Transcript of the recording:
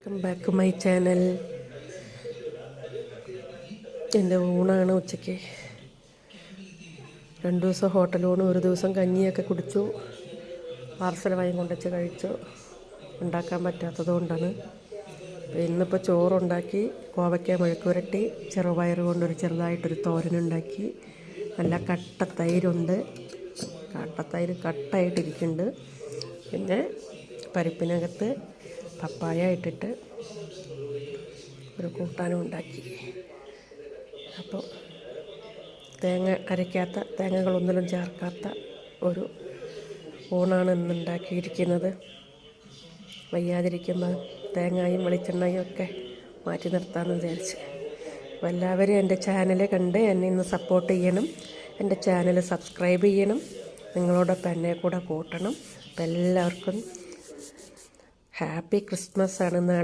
Welcome back to my channel. എൻ്റെ ഊണാണ് ഉച്ചയ്ക്ക്. 2 ദിവസം ഹോട്ടലൂണ്, ഒരു ദിവസം കഞ്ഞിയൊക്കെ കുടിച്ചു. പാർസൽ വാങ്ങി കൊണ്ടുവച്ച് കഴിച്ചു. ഉണ്ടാക്കാൻ പറ്റാത്തത് കൊണ്ടാണ്. ഇന്നിപ്പോൾ ചോറുണ്ടാക്കി, കോവയ്ക്ക മെഴുക്കുവരട്ടി, ചെറുപയർ കൊണ്ടൊരു ചെറുതായിട്ടൊരു തോരനുണ്ടാക്കി. നല്ല കട്ട തൈരുണ്ട്. തൈര് കട്ടായിട്ടിരിക്കുന്നുണ്ട്. പിന്നെ പരിപ്പിനകത്ത് പപ്പായ ഇട്ടിട്ട് ഒരു കൂട്ടാനും ഉണ്ടാക്കി. അപ്പോൾ തേങ്ങ അരയ്ക്കാത്ത, തേങ്ങകളൊന്നിലും ചേർക്കാത്ത ഒരു ഊണാണ് ഇന്നുണ്ടാക്കിയിരിക്കുന്നത്. വയ്യാതിരിക്കുമ്പോൾ തേങ്ങയും വെളിച്ചെണ്ണയും ഒക്കെ മാറ്റി നിർത്താമെന്ന് വിചാരിച്ച്. അപ്പോൾ എല്ലാവരും എൻ്റെ ചാനൽ കണ്ട് എന്നെ ഇന്ന് സപ്പോർട്ട് ചെയ്യണം. എൻ്റെ ചാനൽ സബ്സ്ക്രൈബ് ചെയ്യണം. നിങ്ങളോടൊപ്പം എന്നെ കൂടെ കൂട്ടണം. അപ്പോൾ എല്ലാവർക്കും ഹാപ്പി ക്രിസ്മസ് ആണ് നാളെ.